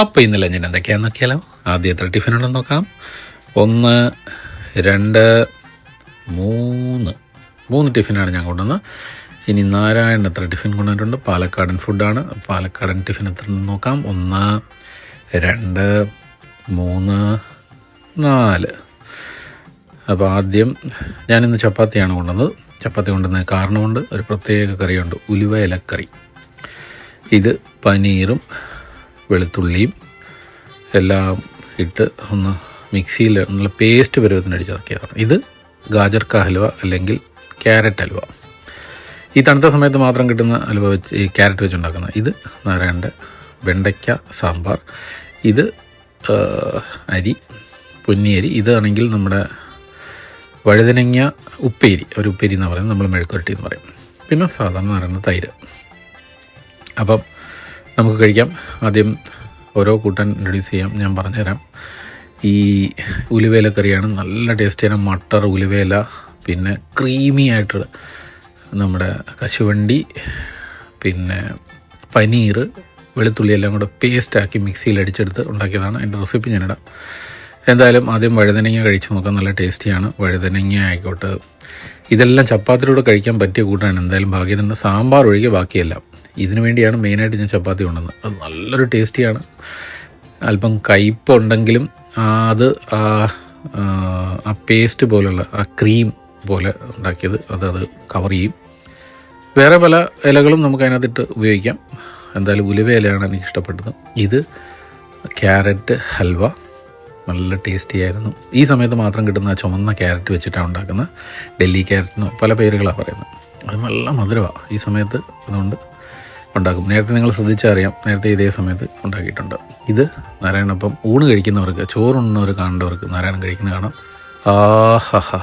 അപ്പോൾ ഇന്ന് ലഞ്ചിന് എന്തൊക്കെയാണെന്ന് നോക്കിയാലോ. ആദ്യത്തെ ടിഫിൻ ഉണ്ടെന്ന് നോക്കാം. 1 2 3 ടിഫിനാണ് ഞാൻ കൊണ്ടുവന്നത്. ഇനി നാരായണൻ എത്ര ടിഫിൻ കൊണ്ടുവന്നിട്ടുണ്ട്? പാലക്കാടൻ ഫുഡാണ്. പാലക്കാടൻ ടിഫിൻ എത്ര ഉണ്ടെന്ന് നോക്കാം. 1 2 3 4. അപ്പോൾ ആദ്യം ഞാനിന്ന് ചപ്പാത്തിയാണ് കൊണ്ടുവന്നത്. ചപ്പാത്തി കൊണ്ടുവന്ന കാരണമുണ്ട്, ഒരു പ്രത്യേക കറിയുണ്ട്, ഉലുവ ഇലക്കറി. ഇത് പനീറും വെളുത്തുള്ളിയും എല്ലാം ഇട്ട് ഒന്ന് മിക്സിയിൽ നല്ല പേസ്റ്റ് പരുവത്തിന് അടിച്ചിറക്കിയതാണ്. ഇത് ഗാജർക്ക ഹൽവ അല്ലെങ്കിൽ ക്യാരറ്റ് ഹൽവ. ഈ തണുത്ത സമയത്ത് മാത്രം കിട്ടുന്ന ഹൽവ വെച്ച് ഈ ക്യാരറ്റ് വെച്ചുണ്ടാക്കുന്നത്. ഇത് നാരായണൻ്റെ വെണ്ടയ്ക്ക സാമ്പാർ. ഇത് അരി, പൊന്നിയരി. ഇതാണെങ്കിൽ നമ്മുടെ വഴുതനങ്ങ ഉപ്പേരി, ഒരു ഉപ്പേരി എന്ന് പറയുന്നത്, നമ്മൾ മെഴുക്കുരട്ടി എന്ന് പറയും. പിന്നെ സാധാരണ നാരായണ തൈര്. അപ്പം നമുക്ക് കഴിക്കാം. ആദ്യം ഓരോ കൂട്ടാൻ ഇൻട്രൊഡ്യൂസ് ചെയ്യാം. ഞാൻ പറഞ്ഞുതരാം. ഈ ഉലുവേല കറിയാണ്, നല്ല ടേസ്റ്റിയാണ്. മട്ടർ, ഉലുവേല, പിന്നെ ക്രീമി ആയിട്ട് നമ്മുടെ കശുവണ്ടി, പിന്നെ പനീർ, വെളുത്തുള്ളി എല്ലാം കൂടെ പേസ്റ്റാക്കി മിക്സിയിൽ അടിച്ചെടുത്ത് ഉണ്ടാക്കിയതാണ്. അതിൻ്റെ റെസിപ്പി ഞാനിടാം. എന്തായാലും ആദ്യം വഴുതനങ്ങ കഴിച്ച് നോക്കാം. നല്ല ടേസ്റ്റിയാണ്. വഴുതനങ്ങ ആയിക്കോട്ടെ, ഇതെല്ലാം ചപ്പാത്തിലൂടെ കഴിക്കാൻ പറ്റിയ കൂട്ടാണ്. എന്തായാലും ഭാഗ്യത്തിന് സാമ്പാർ ഒഴികെ ബാക്കിയെല്ലാം. ഇതിനു വേണ്ടിയാണ് മെയിനായിട്ട് ഞാൻ ചപ്പാത്തി കൊണ്ടുവന്നത്. അത് നല്ലൊരു ടേസ്റ്റിയാണ്. അല്പം കയ്പുണ്ടെങ്കിലും അത് ആ പേസ്റ്റ് പോലുള്ള ആ ക്രീം പോലെ ഉണ്ടാക്കിയത് അത് കവർ ചെയ്യും. വേറെ പല ഇലകളും നമുക്ക് അതിനകത്തിട്ട് ഉപയോഗിക്കാം. എന്തായാലും ഉലുവ ഇലയാണ് എനിക്ക് ഇഷ്ടപ്പെട്ടത്. ഇത് ക്യാരറ്റ് ഹൽവ, നല്ല ടേസ്റ്റി ആയിരുന്നു. ഈ സമയത്ത് മാത്രം കിട്ടുന്ന ചുമന്ന ക്യാരറ്റ് വെച്ചിട്ടാണ് ഉണ്ടാക്കുന്നത്. ഡൽഹി ക്യാരറ്റ് പല പേരുകളാണ് പറയുന്നത്. അത് നല്ല മധുരമാണ് ഈ സമയത്ത്, അതുകൊണ്ട് ഉണ്ടാക്കും. നേരത്തെ നിങ്ങൾ ശ്രദ്ധിച്ചറിയാം, നേരത്തെ ഇതേ സമയത്ത് ഉണ്ടാക്കിയിട്ടുണ്ട്. ഇത് നാരായണപ്പം ഊണ് കഴിക്കുന്നവർക്ക്, ചോറുണ്ണുന്നവർ കാണേണ്ടവർക്ക് നാരായണൻ കഴിക്കുന്നത് കാണാം. ആഹാ.